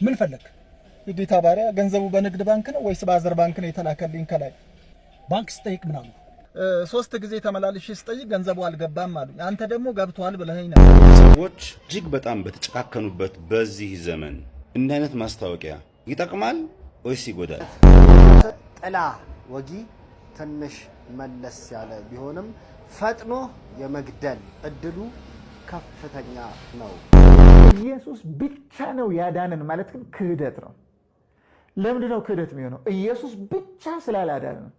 ምን ፈለክ? የጌታ ባሪያ ገንዘቡ በንግድ ባንክ ነው ወይስ በአዘር ባንክ ነው የተላከልኝ? ከላይ ባንክ ስጠይቅ ምን አሉ? 3 ጊዜ ተመላልሼ ስጠይቅ ገንዘቡ አልገባም አሉ። አንተ ደግሞ ገብቷል ብለኸኝ ነበር። ሰዎች እጅግ በጣም በተጨካከኑበት በዚህ ዘመን እንዲህ አይነት ማስታወቂያ ይጠቅማል ወይስ ይጎዳል? ጥላ ወጊ ትንሽ መለስ ያለ ቢሆንም ፈጥኖ የመግደል እድሉ ከፍተኛ ነው። ኢየሱስ ብቻ ነው ያዳነን ማለት ግን ክህደት ነው። ለምንድን ነው ክህደት የሚሆነው? ኢየሱስ ብቻ ስላላዳነን ነው።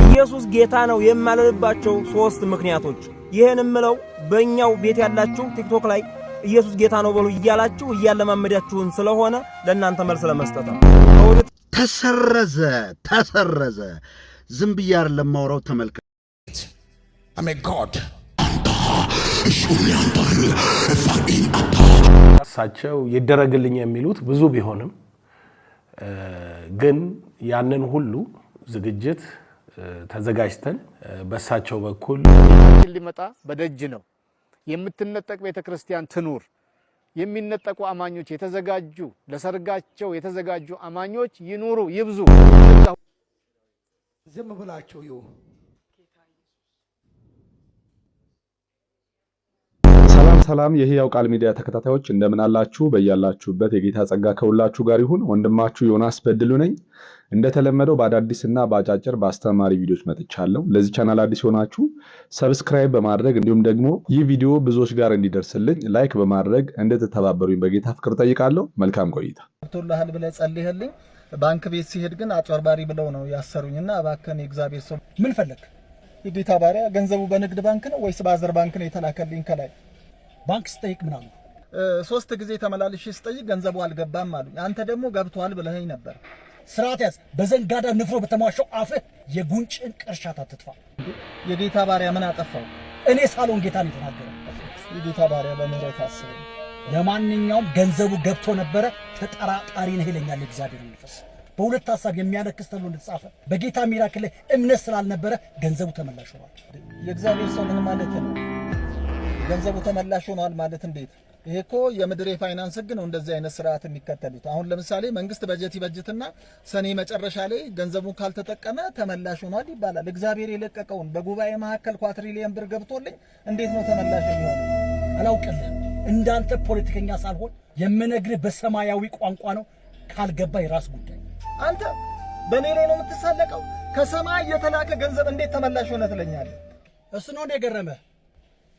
ኢየሱስ ጌታ ነው የማለልባቸው 3 ምክንያቶች። ይሄን ምለው በእኛው ቤት ያላችሁ ቲክቶክ ላይ ኢየሱስ ጌታ ነው በሉ እያላችሁ እያለማመዳችሁን ስለሆነ ለእናንተ መልስ ለመስጠት ነው። ተሰረዘ ዝም ብዬ አይደለም ማውራው። ተመልከት። God እሳቸው ይደረግልኝ የሚሉት ብዙ ቢሆንም ግን ያንን ሁሉ ዝግጅት ተዘጋጅተን በእሳቸው በኩል ሊመጣ በደጅ ነው። የምትነጠቅ ቤተክርስቲያን ትኑር። የሚነጠቁ አማኞች የተዘጋጁ ለሰርጋቸው የተዘጋጁ አማኞች ይኑሩ፣ ይብዙ። ዝም ብላችሁ ይው ሰላም የሕያው ቃል ሚዲያ ተከታታዮች እንደምን አላችሁ? በእያላችሁበት የጌታ ጸጋ ከሁላችሁ ጋር ይሁን። ወንድማችሁ ዮናስ በድሉ ነኝ። እንደተለመደው በአዳዲስና በአጫጭር በአስተማሪ ቪዲዮዎች መጥቻለሁ። ለዚህ ቻናል አዲስ ሆናችሁ ሰብስክራይብ በማድረግ እንዲሁም ደግሞ ይህ ቪዲዮ ብዙዎች ጋር እንዲደርስልኝ ላይክ በማድረግ እንድትተባበሩኝ በጌታ ፍቅር ጠይቃለሁ። መልካም ቆይታ። ቶላህል ብለህ ጸልይልኝ። ባንክ ቤት ሲሄድ ግን አጭበርባሪ ብለው ነው ያሰሩኝና እባክህን የእግዚአብሔር ሰው ምን ፈለክ? የጌታ ባሪያ ገንዘቡ በንግድ ባንክ ነው ወይስ በአዘር ባንክ ነው የተላከልኝ? ከላይ ባንክ ስጠይቅ ምን አሉ? 3 ጊዜ ተመላልሼ ስጠይቅ ገንዘቡ አልገባም አሉ። አንተ ደግሞ ገብቷል ብለኸኝ ነበር። ስርዓት ያዝ። በዘንጋዳ ንፍሮ በተሟሸው አፍህ የጉንጭን ቅርሻት አትጥፋ። የጌታ ባሪያ ምን አጠፋው? እኔ ሳሎን ጌታ ነው የተናገረው። የጌታ ባሪያ በምህረት አስበኝ። ለማንኛውም ገንዘቡ ገብቶ ነበረ፣ ተጠራጣሪ ነህ ይለኛል እግዚአብሔር መንፈስ። በሁለት ሐሳብ የሚያነክስ ተብሎ እንደተጻፈ በጌታ ሚራክል ላይ እምነት ስላልነበረ ገንዘቡ ተመላሽ ሆኗል። የእግዚአብሔር ሰው ምን ማለት ነው? ገንዘቡ ተመላሽ ሆኗል ማለት እንዴት? ይሄ እኮ የምድር የፋይናንስ ህግ ነው እንደዚህ አይነት ስርዓት የሚከተሉት። አሁን ለምሳሌ መንግስት በጀት ይበጅትና ሰኔ መጨረሻ ላይ ገንዘቡን ካልተጠቀመ ተመላሽ ሆኗል ይባላል። እግዚአብሔር የለቀቀውን በጉባኤ መካከል ኳትሪሊየን ብር ገብቶልኝ እንዴት ነው ተመላሽ የሚሆነው? አላውቅልህም። እንዳንተ ፖለቲከኛ ሳልሆን የምነግርህ በሰማያዊ ቋንቋ ነው። ካልገባ የራስ ጉዳይ። አንተ በኔ ላይ ነው የምትሳለቀው? ከሰማይ የተላከ ገንዘብ እንዴት ተመላሽ ሆነ ትለኛለህ? እሱ ነው እንደገረመህ።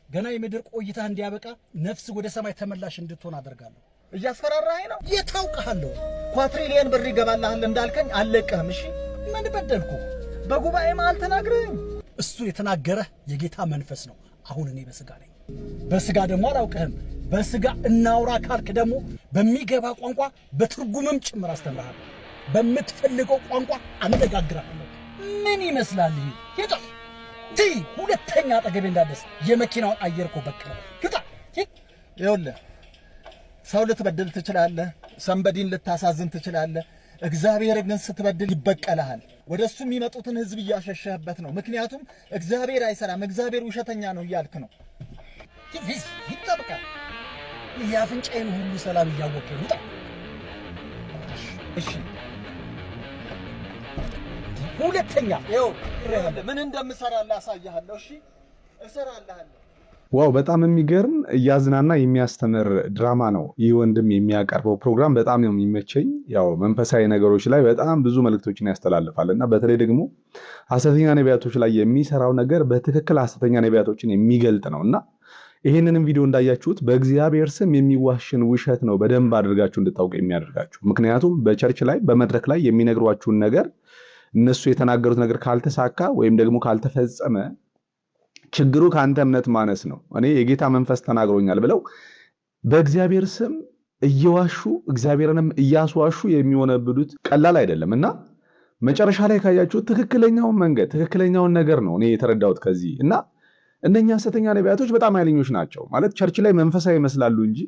ገና የምድር ቆይታ እንዲያበቃ ነፍስ ወደ ሰማይ ተመላሽ እንድትሆን አደርጋለሁ። እያስፈራራኸኝ ነው? የታውቃለሁ። ኳትሪሊየን ብር ይገባልሃል እንዳልከኝ አልለቅህም። እሺ ምን በደልኩ? በጉባኤ መሃል ተናግረኝ። እሱ የተናገረህ የጌታ መንፈስ ነው። አሁን እኔ በስጋ ነኝ። በስጋ ደግሞ አላውቅህም። በስጋ እናውራ ካልክ ደግሞ በሚገባ ቋንቋ በትርጉምም ጭምር አስተምርሃለሁ። በምትፈልገው ቋንቋ አነጋግራለሁ። ምን ይመስላል ይሄ? ሄዳ ሁለተኛ አጠገቤ እንዳደስ የመኪናውን አየር እኮ በቀለ። ይኸውልህ ሰው ልትበድል ትችላለህ፣ ሰንበዲን ልታሳዝን ትችላለህ። እግዚአብሔር ግን ስትበድል ይበቀልሃል። ወደሱ የሚመጡትን ህዝብ እያሸሸህበት ነው። ምክንያቱም እግዚአብሔር አይሰራም፣ እግዚአብሔር ውሸተኛ ነው እያልክ ነው። ይጠብቃል። የአፍንጫዬን ሁሉ ሰላም እያወቀ ይውጣ። እሺ ሁለተኛ ምን እንደምሰራልህ አሳያለሁ። እሺ እሰራልሃለሁ። ዋው በጣም የሚገርም እያዝናና የሚያስተምር ድራማ ነው ይህ ወንድም የሚያቀርበው ፕሮግራም። በጣም ነው የሚመቸኝ። ያው መንፈሳዊ ነገሮች ላይ በጣም ብዙ መልእክቶችን ያስተላልፋልና በተለይ ደግሞ ሐሰተኛ ነቢያቶች ላይ የሚሰራው ነገር በትክክል ሐሰተኛ ነቢያቶችን የሚገልጥ ነውና ይሄንንም ቪዲዮ እንዳያችሁት በእግዚአብሔር ስም የሚዋሽን ውሸት ነው በደንብ አድርጋችሁ እንድታውቁ የሚያደርጋችሁ። ምክንያቱም በቸርች ላይ በመድረክ ላይ የሚነግሯችሁን ነገር እነሱ የተናገሩት ነገር ካልተሳካ ወይም ደግሞ ካልተፈጸመ ችግሩ ካንተ እምነት ማነስ ነው። እኔ የጌታ መንፈስ ተናግሮኛል ብለው በእግዚአብሔር ስም እየዋሹ እግዚአብሔርንም እያስዋሹ የሚወነብዱት ቀላል አይደለምና መጨረሻ ላይ ካያችሁት ትክክለኛውን መንገድ ትክክለኛውን ነገር ነው እኔ የተረዳሁት ከዚህ እና እነኛ ሐሰተኛ ነቢያቶች በጣም ኃይለኞች ናቸው። ማለት ቸርች ላይ መንፈሳዊ ይመስላሉ እንጂ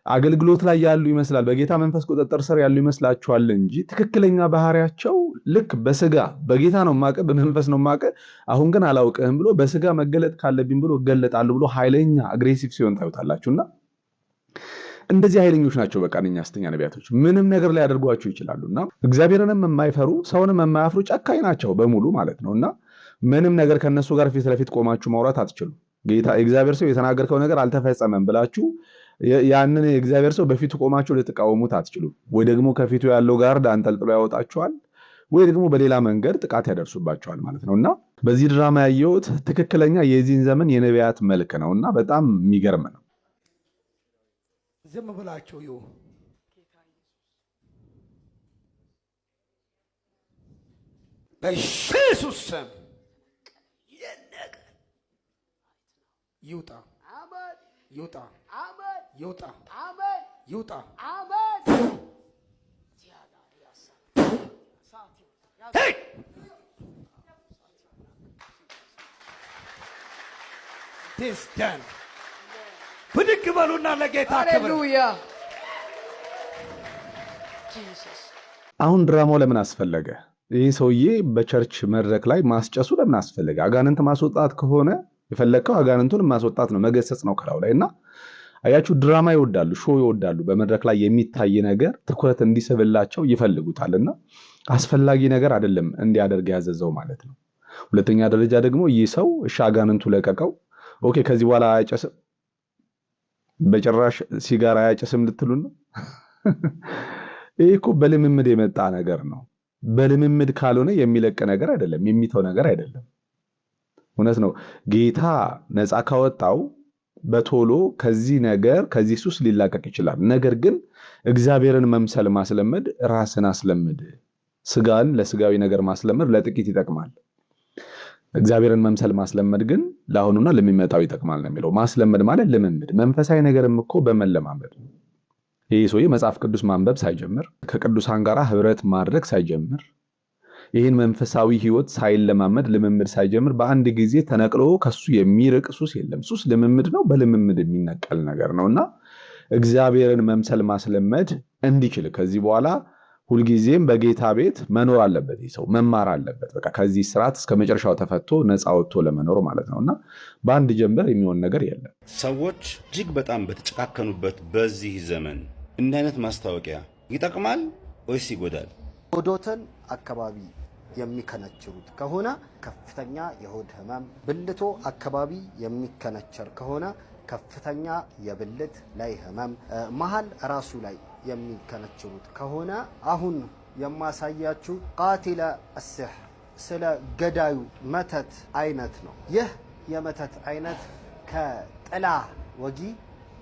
አገልግሎት ላይ ያሉ ይመስላል፣ በጌታ መንፈስ ቁጥጥር ስር ያሉ ይመስላችኋል እንጂ ትክክለኛ ባህሪያቸው ልክ በስጋ በጌታ ነው ማቀ በመንፈስ ነው ማቀ አሁን ግን አላውቅህም ብሎ በስጋ መገለጥ ካለብኝ ብሎ ገለጣሉ ብሎ ኃይለኛ አግሬሲቭ ሲሆን ታዩታላችሁና እንደዚህ ኃይለኞች ናቸው። በቃ እነኛ ሐሰተኛ ነቢያቶች ምንም ነገር ላይ ያደርጓቸው ይችላሉና እግዚአብሔርንም የማይፈሩ ሰውንም የማያፍሩ ጨካኝ ናቸው በሙሉ ማለት ነውና ምንም ነገር ከነሱ ጋር ፊት ለፊት ቆማችሁ ማውራት አትችሉ። ጌታ እግዚአብሔር ሰው የተናገርከው ነገር አልተፈጸመም ብላችሁ ያንን እግዚአብሔር ሰው በፊቱ ቆማችሁ ልትቃወሙት አትችሉ። ወይ ደግሞ ከፊቱ ያለው ጋርድ አንጠልጥሎ ያወጣችኋል፣ ወይ ደግሞ በሌላ መንገድ ጥቃት ያደርሱባችኋል ማለት ነውና በዚህ ድራማ ያየሁት ትክክለኛ የዚህን ዘመን የነቢያት መልክ ነውና በጣም የሚገርም ነው። ዝም ብላችሁ ይሁ በኢየሱስ ስም ይውጣ ይውጣ ይውጣ ይውጣ። ዲስታን ብድግ በሉና ለጌታ ክብር። አሁን ድራማው ለምን አስፈለገ? ይህ ሰውዬ በቸርች መድረክ ላይ ማስጨሱ ለምን አስፈለገ? አጋንንት ማስወጣት ከሆነ የፈለከው አጋንንቱን ማስወጣት ነው፣ መገሰጽ ነው ከላው ላይ እና አያችሁ፣ ድራማ ይወዳሉ፣ ሾው ይወዳሉ። በመድረክ ላይ የሚታይ ነገር ትኩረት እንዲስብላቸው ይፈልጉታልና አስፈላጊ ነገር አይደለም እንዲያደርግ ያዘዘው ማለት ነው። ሁለተኛ ደረጃ ደግሞ ይህ ሰው እሺ አጋንንቱ ለቀቀው፣ ኦኬ ከዚህ በኋላ አያጨስም፣ በጭራሽ ሲጋራ አያጨስም ልትሉን ነው? ይህ እኮ በልምምድ የመጣ ነገር ነው። በልምምድ ካልሆነ የሚለቅ ነገር አይደለም፣ የሚተው ነገር አይደለም። እውነት ነው። ጌታ ነፃ ካወጣው በቶሎ ከዚህ ነገር ከዚህ ሱስ ሊላቀቅ ይችላል። ነገር ግን እግዚአብሔርን መምሰል ማስለመድ ራስን አስለምድ። ስጋን ለስጋዊ ነገር ማስለመድ ለጥቂት ይጠቅማል። እግዚአብሔርን መምሰል ማስለመድ ግን ለአሁኑና ለሚመጣው ይጠቅማል ነው የሚለው። ማስለመድ ማለት ልምምድ። መንፈሳዊ ነገርም እኮ በመለማመድ ነው። ይህ ሰውዬ መጽሐፍ ቅዱስ ማንበብ ሳይጀምር ከቅዱሳን ጋር ህብረት ማድረግ ሳይጀምር ይህን መንፈሳዊ ህይወት ሳይለማመድ ልምምድ ሳይጀምር በአንድ ጊዜ ተነቅሎ ከሱ የሚርቅ ሱስ የለም። ሱስ ልምምድ ነው፣ በልምምድ የሚነቀል ነገር ነውና እግዚአብሔርን መምሰል ማስለመድ እንዲችል ከዚህ በኋላ ሁልጊዜም በጌታ ቤት መኖር አለበት። ይህ ሰው መማር አለበት። በቃ ከዚህ ስርዓት እስከ መጨረሻው ተፈቶ ነፃ ወጥቶ ለመኖር ማለት ነውና በአንድ ጀንበር የሚሆን ነገር የለም። ሰዎች እጅግ በጣም በተጨካከኑበት በዚህ ዘመን እንዲህ አይነት ማስታወቂያ ይጠቅማል ወይስ ይጎዳል? ሆዶትን አካባቢ የሚከነችሩት ከሆነ ከፍተኛ የሆድ ህመም፣ ብልቶ አካባቢ የሚከነቸር ከሆነ ከፍተኛ የብልት ላይ ህመም፣ መሃል ራሱ ላይ የሚከነችሩት ከሆነ አሁን የማሳያችሁ ቃቲለ አስህ ስለ ገዳዩ መተት አይነት ነው። ይህ የመተት አይነት ከጥላ ወጊ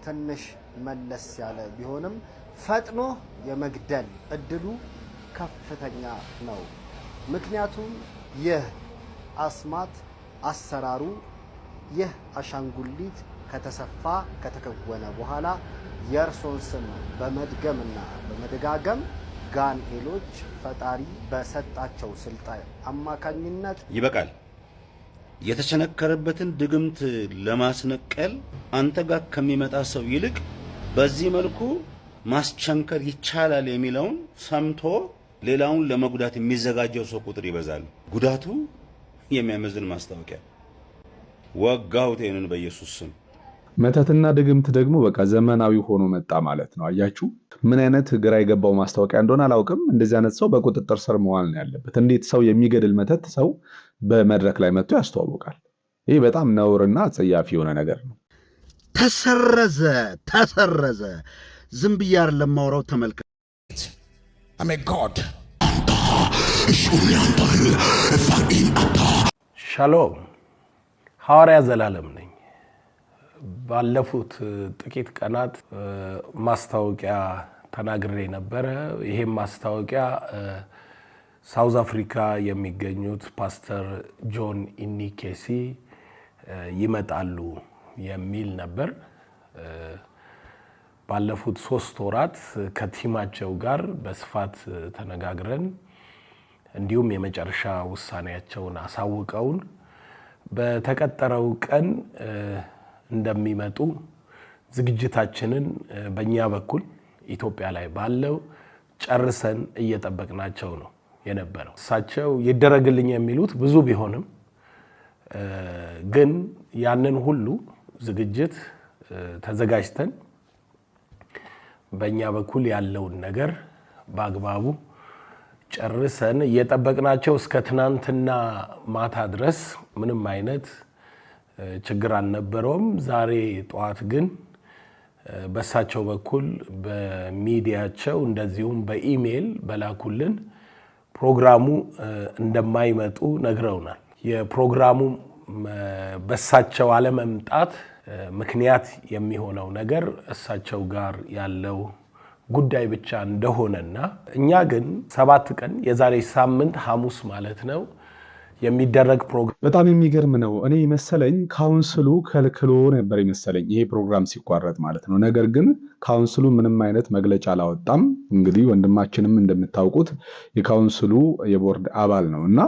ትንሽ መለስ ያለ ቢሆንም ፈጥኖ የመግደል እድሉ ከፍተኛ ነው። ምክንያቱም ይህ አስማት አሰራሩ ይህ አሻንጉሊት ከተሰፋ ከተከወነ በኋላ የእርሶን ስም በመድገምና በመደጋገም ጋንኤሎች ፈጣሪ በሰጣቸው ስልጣን አማካኝነት ይበቃል። የተቸነከረበትን ድግምት ለማስነቀል አንተ ጋር ከሚመጣ ሰው ይልቅ በዚህ መልኩ ማስቸንከር ይቻላል የሚለውን ሰምቶ ሌላውን ለመጉዳት የሚዘጋጀው ሰው ቁጥር ይበዛል። ጉዳቱ የሚያመዝን ማስታወቂያ ወጋሁት ይሄንን በኢየሱስ ስም። መተትና ድግምት ደግሞ በቃ ዘመናዊ ሆኖ መጣ ማለት ነው። አያችሁ ምን አይነት ግራ የገባው ማስታወቂያ እንደሆነ አላውቅም። እንደዚህ አይነት ሰው በቁጥጥር ስር መዋል ነው ያለበት። እንዴት ሰው የሚገድል መተት ሰው በመድረክ ላይ መጥቶ ያስተዋውቃል? ይህ በጣም ነውርና አጸያፊ የሆነ ነገር ነው። ተሰረዘ። ዝም ብዬ አይደለም ማውራው፣ ተመልከት። ሻሎም፣ ሐዋርያ ዘላለም ነኝ። ባለፉት ጥቂት ቀናት ማስታወቂያ ተናግሬ ነበረ። ይሄም ማስታወቂያ ሳውዝ አፍሪካ የሚገኙት ፓስተር ጆን ኢኒኬሲ ይመጣሉ የሚል ነበር። ባለፉት 3 ወራት ከቲማቸው ጋር በስፋት ተነጋግረን እንዲሁም የመጨረሻ ውሳኔያቸውን አሳውቀውን በተቀጠረው ቀን እንደሚመጡ ዝግጅታችንን በእኛ በኩል ኢትዮጵያ ላይ ባለው ጨርሰን እየጠበቅናቸው ነው የነበረው። እሳቸው ይደረግልኝ የሚሉት ብዙ ቢሆንም ግን ያንን ሁሉ ዝግጅት ተዘጋጅተን በእኛ በኩል ያለውን ነገር በአግባቡ ጨርሰን እየጠበቅናቸው እስከ ትናንትና ማታ ድረስ ምንም አይነት ችግር አልነበረውም። ዛሬ ጠዋት ግን በሳቸው በኩል በሚዲያቸው እንደዚሁም በኢሜል በላኩልን ፕሮግራሙ እንደማይመጡ ነግረውናል። የፕሮግራሙ በሳቸው አለመምጣት ምክንያት የሚሆነው ነገር እሳቸው ጋር ያለው ጉዳይ ብቻ እንደሆነና እኛ ግን 7 ቀን የዛሬ ሳምንት ሐሙስ ማለት ነው የሚደረግ ፕሮግራም በጣም የሚገርም ነው። እኔ መሰለኝ ካውንስሉ ከልክሎ ነበር መሰለኝ ይሄ ፕሮግራም ሲቋረጥ ማለት ነው። ነገር ግን ካውንስሉ ምንም አይነት መግለጫ አላወጣም። እንግዲህ ወንድማችንም እንደምታውቁት የካውንስሉ የቦርድ አባል ነው እና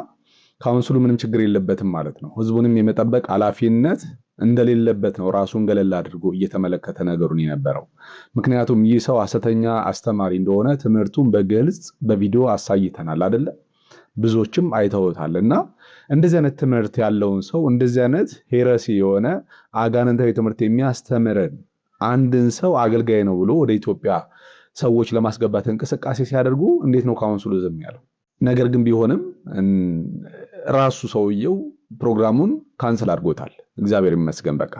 ካውንስሉ ምንም ችግር የለበትም ማለት ነው። ህዝቡንም የመጠበቅ ኃላፊነት እንደሌለበት ነው ራሱን ገለል አድርጎ እየተመለከተ ነገሩን የነበረው። ምክንያቱም ይህ ሰው ሐሰተኛ አስተማሪ እንደሆነ ትምህርቱን በግልጽ በቪዲዮ አሳይተናል አይደለ? ብዙዎችም አይተውታል እና እንደዚህ አይነት ትምህርት ያለውን ሰው እንደዚህ አይነት ሄረሲ የሆነ አጋንንታዊ ትምህርት የሚያስተምረን አንድን ሰው አገልጋይ ነው ብሎ ወደ ኢትዮጵያ ሰዎች ለማስገባት እንቅስቃሴ ሲያደርጉ እንዴት ነው ካውንስሉ ዝም ያለው? ነገር ግን ቢሆንም ራሱ ሰውየው ፕሮግራሙን ካንሰል አድርጎታል። እግዚአብሔር ይመስገን በቃ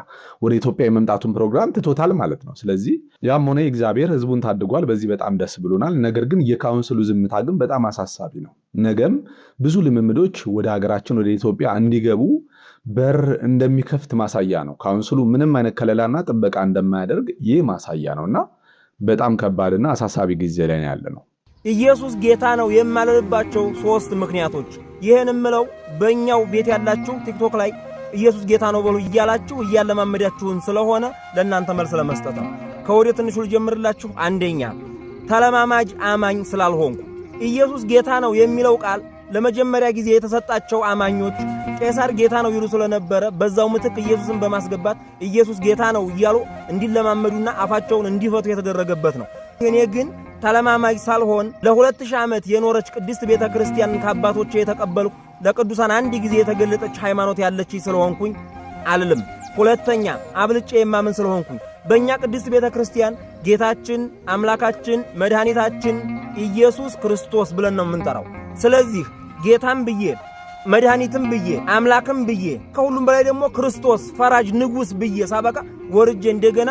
ወደ ኢትዮጵያ የመምጣቱን ፕሮግራም ትቶታል ማለት ነው። ስለዚህ ያም ሆነ እግዚአብሔር ህዝቡን ታድጓል። በዚህ በጣም ደስ ብሎናል። ነገር ግን የካውንስሉ ዝምታ ግን በጣም አሳሳቢ ነው። ነገም ብዙ ልምምዶች ወደ ሀገራችን ወደ ኢትዮጵያ እንዲገቡ በር እንደሚከፍት ማሳያ ነው። ካውንስሉ ምንም አይነት ከለላና ጥበቃ እንደማያደርግ ይህ ማሳያ ነውና በጣም ከባድና አሳሳቢ ጊዜ ላይ ያለ ነው። ኢየሱስ ጌታ ነው የማልልባቸው 3 ምክንያቶች። ይሄን ምለው በእኛው ቤት ያላችሁ ቲክቶክ ላይ ኢየሱስ ጌታ ነው በሉ እያላችሁ እያለማመዳችሁን ስለሆነ ለእናንተ መልስ ለመስጠት ነው። ከወዲያ ትንሹ ልጀምርላችሁ። አንደኛ ተለማማጅ አማኝ ስላልሆንኩ። ኢየሱስ ጌታ ነው የሚለው ቃል ለመጀመሪያ ጊዜ የተሰጣቸው አማኞች ቄሳር ጌታ ነው ይሉ ስለነበረ በዛው ምትክ ኢየሱስን በማስገባት ኢየሱስ ጌታ ነው እያሉ እንዲለማመዱና አፋቸውን እንዲፈቱ የተደረገበት ነው። እኔ ግን ተለማማጅ ሳልሆን ለ2000 ዓመት የኖረች ቅድስት ቤተክርስቲያን ከአባቶቼ የተቀበልኩ ለቅዱሳን አንድ ጊዜ የተገለጠች ሃይማኖት ያለች ስለሆንኩኝ አልልም። ሁለተኛ አብልጬ የማምን ስለሆንኩኝ በእኛ ቅድስት ቤተክርስቲያን ጌታችን አምላካችን መድኃኒታችን ኢየሱስ ክርስቶስ ብለን ነው የምንጠራው። ስለዚህ ጌታም ብዬ መድኃኒትም ብዬ አምላክም ብዬ ከሁሉም በላይ ደግሞ ክርስቶስ ፈራጅ ንጉሥ ብዬ ሳበቃ ወርጄ እንደገና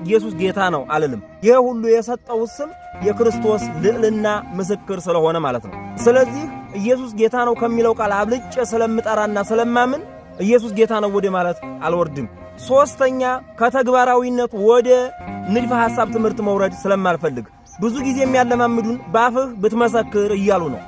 ኢየሱስ ጌታ ነው አልልም። ይሄ ሁሉ የሰጠው ስም የክርስቶስ ልዕልና ምስክር ስለሆነ ማለት ነው። ስለዚህ ኢየሱስ ጌታ ነው ከሚለው ቃል አብልጬ ስለምጠራና ስለማምን ኢየሱስ ጌታ ነው ወደ ማለት አልወርድም። ሶስተኛ ከተግባራዊነት ወደ ንድፈ ሐሳብ ትምህርት መውረድ ስለማልፈልግ ብዙ ጊዜ የሚያለማምዱን ባፍህ ብትመሰክር እያሉ ነው።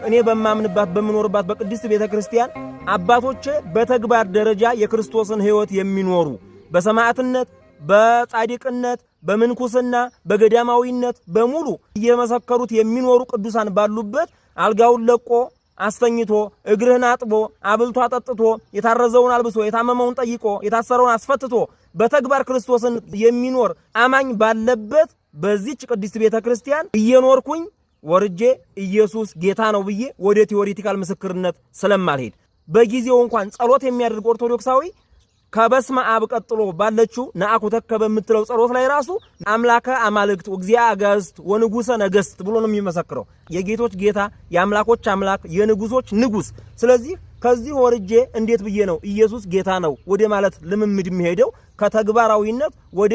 እኔ በማምንባት በምኖርባት በቅድስት ቤተክርስቲያን አባቶቼ በተግባር ደረጃ የክርስቶስን ሕይወት የሚኖሩ በሰማዕትነት በጻድቅነት በምንኩስና በገዳማዊነት በሙሉ እየመሰከሩት የሚኖሩ ቅዱሳን ባሉበት አልጋውን ለቆ አስተኝቶ እግርህን አጥቦ አብልቶ አጠጥቶ የታረዘውን አልብሶ የታመመውን ጠይቆ የታሰረውን አስፈትቶ በተግባር ክርስቶስን የሚኖር አማኝ ባለበት በዚህች ቅድስት ቤተክርስቲያን እየኖርኩኝ ወርጄ ኢየሱስ ጌታ ነው ብዬ ወደ ቲዎሪቲካል ምስክርነት ስለማልሄድ በጊዜው እንኳን ጸሎት የሚያደርግ ኦርቶዶክሳዊ ከበስመ አብ ቀጥሎ ባለችው ነአኩተከ በምትለው ጸሎት ላይ ራሱ አምላከ አማልክት ወእግዚአ አጋዕዝት ወንጉሰ ነገሥት ብሎ ነው የሚመሰክረው። የጌቶች ጌታ የአምላኮች አምላክ የንጉሶች ንጉስ። ስለዚህ ከዚህ ወርጄ እንዴት ብዬ ነው ኢየሱስ ጌታ ነው ወደ ማለት ልምምድ የሚሄደው? ከተግባራዊነት ወደ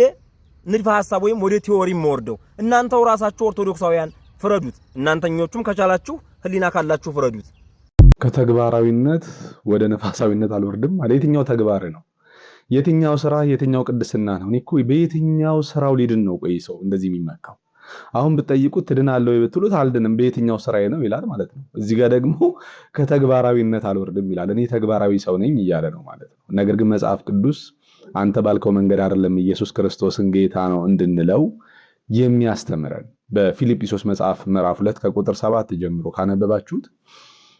ንድፈ ሐሳብ ወይም ወደ ቲዎሪ ወርደው እናንተው ራሳችሁ ኦርቶዶክሳውያን ፍረዱት። እናንተኞቹም ከቻላችሁ ህሊና ካላችሁ ፍረዱት። ከተግባራዊነት ወደ ነፋሳዊነት አልወርድም ማለት የትኛው ተግባር ነው? የትኛው ስራ የትኛው ቅድስና ነው? እኔ እኮ በየትኛው ስራው ሊድን ነው? ቆይ ሰው እንደዚህ የሚመካው አሁን ብትጠይቁት ትድናለህ ብትሉት አልድንም በየትኛው ስራዬ ነው ይላል ማለት ነው። እዚህ ጋር ደግሞ ከተግባራዊነት አልወርድም ይላል። እኔ ተግባራዊ ሰው ነኝ እያለ ነው ማለት ነው። ነገር ግን መጽሐፍ ቅዱስ አንተ ባልከው መንገድ አይደለም ኢየሱስ ክርስቶስን ጌታ ነው እንድንለው የሚያስተምረን። በፊልጵስዩስ መጽሐፍ ምዕራፍ 2 ከቁጥር 7 ጀምሮ ካነበባችሁት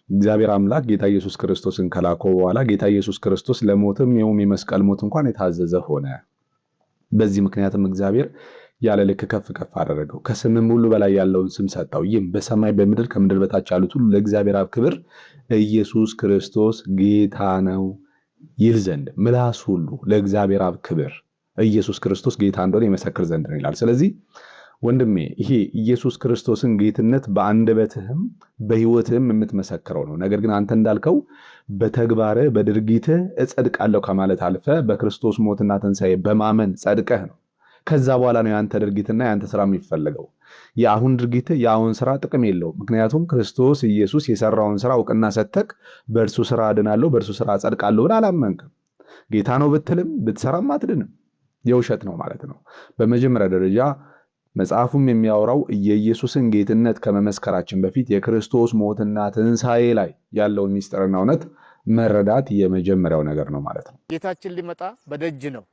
እግዚአብሔር አምላክ ጌታ ኢየሱስ ክርስቶስን ከላከው በኋላ ጌታ ኢየሱስ ክርስቶስ ለሞትም የውም የመስቀል ሞት እንኳን የታዘዘ ሆነ። በዚህ ምክንያትም እግዚአብሔር ያለ ልክ ከፍ ከፍ አደረገው፣ ከስምም ሁሉ በላይ ያለውን ስም ሰጠው። ይህም በሰማይ በምድር ከምድር በታች ያሉት ሁሉ ለእግዚአብሔር አብ ክብር ኢየሱስ ክርስቶስ ጌታ ነው ይል ዘንድ ምላስ ሁሉ ለእግዚአብሔር አብ ክብር ኢየሱስ ክርስቶስ ጌታ እንደሆነ ይመሰክር ዘንድ ነው ይላል። ስለዚህ ወንድሜ ይሄ ኢየሱስ ክርስቶስን ጌትነት በአንደበትህም በህይወትህም የምትመሰክረው ነው። ነገር ግን አንተ እንዳልከው በተግባርህ በድርጊትህ እጸድቃለሁ ከማለት አልፈ በክርስቶስ ሞትና ትንሣኤ በማመን ጸድቀህ ነው። ከዛ በኋላ ነው ያንተ ድርጊትና ያንተ ስራ የሚፈልገው። የአሁን ድርጊትህ የአሁን ስራ ጥቅም የለውም። ምክንያቱም ክርስቶስ ኢየሱስ የሰራውን ስራ እውቅና ሰጥተህ በእርሱ ስራ አድናለሁ በእርሱ ስራ ጸድቃለሁ ብለህ አላመንክም። ጌታ ነው ብትልም ብትሰራም አትድንም። የውሸት ነው ማለት ነው። በመጀመሪያ ደረጃ መጽሐፉም የሚያወራው የኢየሱስን ጌትነት ከመመስከራችን በፊት የክርስቶስ ሞትና ትንሣኤ ላይ ያለውን ሚስጥርና እውነት መረዳት የመጀመሪያው ነገር ነው ማለት ነው። ጌታችን ሊመጣ በደጅ ነው።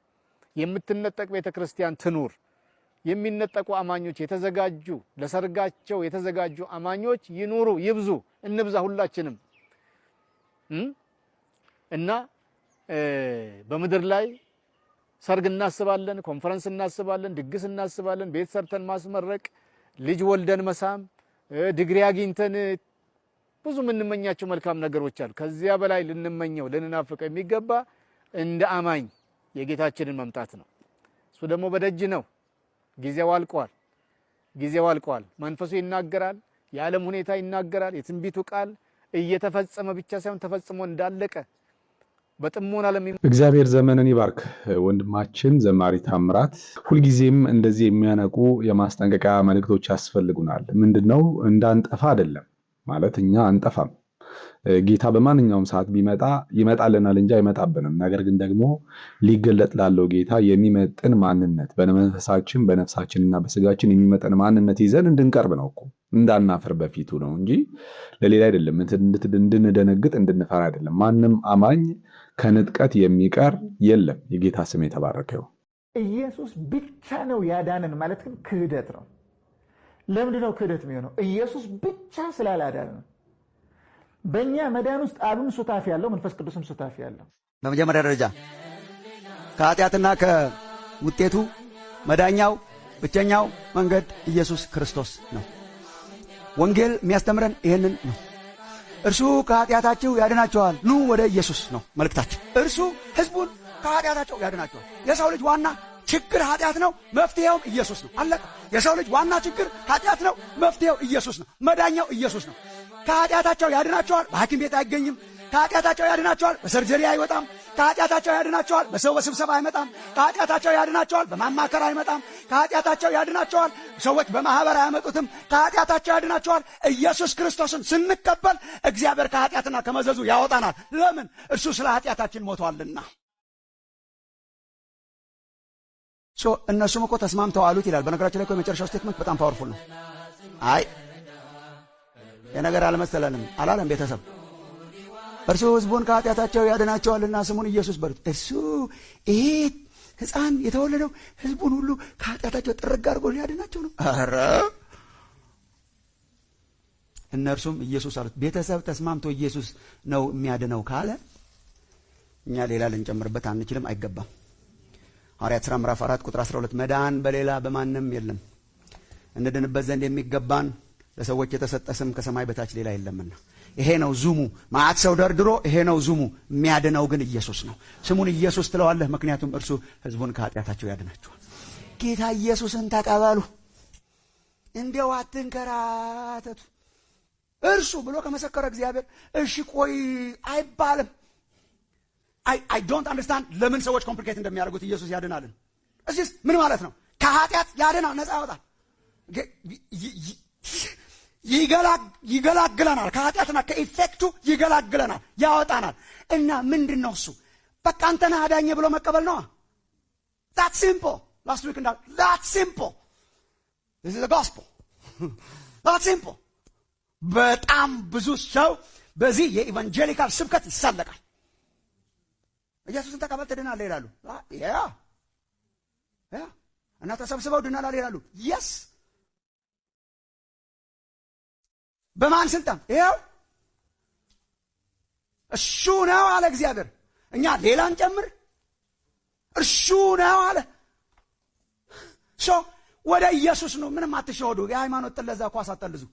የምትነጠቅ ቤተክርስቲያን ትኑር። የሚነጠቁ አማኞች የተዘጋጁ ለሰርጋቸው የተዘጋጁ አማኞች ይኑሩ፣ ይብዙ፣ እንብዛ ሁላችንም እና በምድር ላይ ሰርግ እናስባለን፣ ኮንፈረንስ እናስባለን፣ ድግስ እናስባለን፣ ቤት ሰርተን ማስመረቅ፣ ልጅ ወልደን መሳም፣ ዲግሪ አግኝተን ብዙ የምንመኛቸው መልካም ነገሮች አሉ። ከዚያ በላይ ልንመኘው ልንናፍቀው የሚገባ እንደ አማኝ የጌታችንን መምጣት ነው። እሱ ደግሞ በደጅ ነው። ጊዜው አልቋል። ጊዜው አልቋል። መንፈሱ ይናገራል፣ የዓለም ሁኔታ ይናገራል። የትንቢቱ ቃል እየተፈጸመ ብቻ ሳይሆን ተፈጽሞ እንዳለቀ በጥሞና እግዚአብሔር ዘመንን ይባርክ። ወንድማችን ዘማሪ ታምራት ሁልጊዜም እንደዚህ የሚያነቁ የማስጠንቀቂያ መልእክቶች ያስፈልጉናል። ምንድነው? እንዳንጠፋ አይደለም ማለት እኛ አንጠፋም። ጌታ በማንኛውም ሰዓት ቢመጣ ይመጣልናል እንጂ አይመጣብንም። ነገር ግን ደግሞ ሊገለጥ ላለው ጌታ የሚመጥን ማንነት በመንፈሳችን በነፍሳችንና በስጋችን የሚመጥን ማንነት ይዘን እንድንቀርብ ነው እኮ እንዳናፍር በፊቱ ነው እንጂ ለሌላ አይደለም። እንድንደነግጥ እንድንፈራ አይደለም። ማንም አማኝ ከንጥቀት የሚቀር የለም። የጌታ ስም የተባረከ ይሁን። ኢየሱስ ብቻ ነው ያዳነን ማለት ግን ክህደት ነው። ለምንድነው ክህደት የሚሆነው? ኢየሱስ ብቻ ስላላዳነን ነው። በእኛ መዳን ውስጥ አብም ሱታፊ ያለው መንፈስ ቅዱስም ሱታፊ ያለው። በመጀመሪያ ደረጃ ከኃጢአትና ከውጤቱ መዳኛው ብቸኛው መንገድ ኢየሱስ ክርስቶስ ነው። ወንጌል የሚያስተምረን ይህንን ነው። እርሱ ከኃጢአታችሁ ያድናቸዋል፣ ኑ ወደ ኢየሱስ ነው መልእክታችን። እርሱ ህዝቡን ከኃጢአታቸው ያድናቸዋል። የሰው ልጅ ዋና ችግር ኃጢአት ነው፣ መፍትሄውም ኢየሱስ ነው። አለቀ። የሰው ልጅ ዋና ችግር ኃጢአት ነው፣ መፍትሄው ኢየሱስ ነው። መዳኛው ኢየሱስ ነው። ከኃጢአታቸው ያድናቸዋል። በሐኪም ቤት አይገኝም። ከኃጢአታቸው ያድናቸዋል። በሰርጀሪ አይወጣም። ከኃጢአታቸው ያድናቸዋል። በሰው በስብሰባ አይመጣም። ከኃጢአታቸው ያድናቸዋል። በማማከር አይመጣም። ከኃጢአታቸው ያድናቸዋል። ሰዎች በማህበር አያመጡትም። ከኃጢአታቸው ያድናቸዋል። ኢየሱስ ክርስቶስን ስንቀበል እግዚአብሔር ከኃጢአትና ከመዘዙ ያወጣናል። ለምን? እርሱ ስለ ኃጢአታችን ሞቷልና። እነሱም እኮ ተስማምተው አሉት ይላል። በነገራችን ላይ እኮ የመጨረሻው ስቴትመንት በጣም ፓወርፉል ነው። አይ የነገር አልመሰለንም አላለም። ቤተሰብ እርሱ ህዝቡን ከኃጢአታቸው ያድናቸዋልና ስሙን ኢየሱስ በሉት። እርሱ ይሄ ሕፃን የተወለደው ህዝቡን ሁሉ ከኃጢአታቸው ጥርግ አድርጎ ሊያድናቸው ነው። ኧረ እነርሱም ኢየሱስ አሉት። ቤተሰብ ተስማምቶ ኢየሱስ ነው የሚያድነው ካለ እኛ ሌላ ልንጨምርበት አንችልም፣ አይገባም። ሐዋርያት ሥራ ምዕራፍ 4 ቁጥር 12 መዳን በሌላ በማንም የለም እንድንበት ዘንድ የሚገባን ለሰዎች የተሰጠ ስም ከሰማይ በታች ሌላ የለምና። ይሄ ነው ዙሙ። ማዕት ሰው ደርድሮ ይሄ ነው ዙሙ። የሚያድነው ግን ኢየሱስ ነው። ስሙን ኢየሱስ ትለዋለህ፣ ምክንያቱም እርሱ ህዝቡን ከኃጢአታቸው ያድናቸዋል። ጌታ ኢየሱስን ተቀበሉ፣ እንዲያው አትንከራተቱ። እርሱ ብሎ ከመሰከረ እግዚአብሔር እሺ ቆይ አይባልም። አይ ዶንት አንደርስታንድ ለምን ሰዎች ኮምፕሊኬት እንደሚያደርጉት ኢየሱስ ያድናልን። እሺስ ምን ማለት ነው? ከኃጢአት ያድናል፣ ነፃ ያወጣል፣ ይገላግለናል። ከኃጢአትና ከኢፌክቱ ይገላግለናል፣ ያወጣናል። እና ምንድን ነው እሱ? በቃ አንተ ነህ አዳኜ ብሎ መቀበል ነው። that simple last week እንዳል that simple this is the gospel that simple። በጣም ብዙ ሰው በዚህ የኢቫንጀሊካል ስብከት ይሳለቃል። ኢየሱስን ተቀበል ትድናለህ ይላሉ። ያ እና ተሰብስበው ድናላል ይላሉ። yes በማን ስልጣን? ይሄው እሱ ነው አለ እግዚአብሔር። እኛ ሌላን ጨምር፣ እሱ ነው አለ። ወደ ኢየሱስ ነው። ምንም አትሸወዱ። የሃይማኖት ጥለዛ ኳስ አትጠልዙ።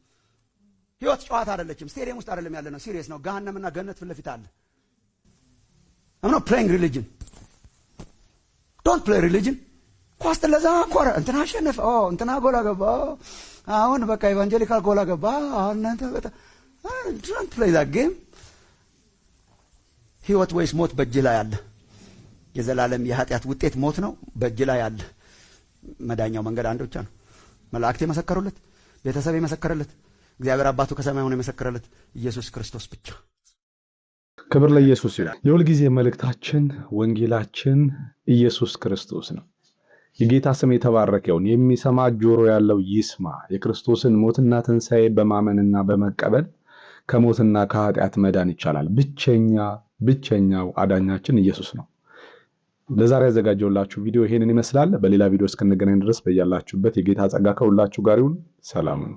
ህይወት ጨዋታ አይደለችም። ስቴዲየም ውስጥ አይደለም ያለ ነው። ሲሪየስ ነው። ገሃነምና ገነት ፊት ለፊት አለ። I'm not playing religion. Don't play religion. ኳስ ለዛ ኮረ እንትና አሸነፈ፣ እንትና ጎል አገባ፣ አሁን በቃ ኢቫንጀሊካል ጎል አገባ። አሁን እናንተ ዶንት ፕሌይ ዛት ጌም። ህይወት ወይስ ሞት በእጅ ላይ አለ። የዘላለም የኃጢአት ውጤት ሞት ነው፣ በእጅ ላይ አለ። መዳኛው መንገድ አንድ ብቻ ነው። መላእክት የመሰከሩለት፣ ቤተሰብ የመሰከረለት፣ እግዚአብሔር አባቱ ከሰማይ ሆኖ የመሰከረለት ኢየሱስ ክርስቶስ ብቻ። ክብር ለኢየሱስ ይሁን። የሁልጊዜ መልእክታችን ወንጌላችን ኢየሱስ ክርስቶስ ነው። የጌታ ስም የተባረከ ይሁን። የሚሰማ ጆሮ ያለው ይስማ። የክርስቶስን ሞትና ትንሣኤ በማመንና በመቀበል ከሞትና ከኃጢአት መዳን ይቻላል። ብቸኛው አዳኛችን ኢየሱስ ነው። ለዛሬ ያዘጋጀውላችሁ ቪዲዮ ይሄንን ይመስላል። በሌላ ቪዲዮ እስክንገናኝ ድረስ በያላችሁበት የጌታ ጸጋ ከሁላችሁ ጋር ይሁን። ሰላም ነው።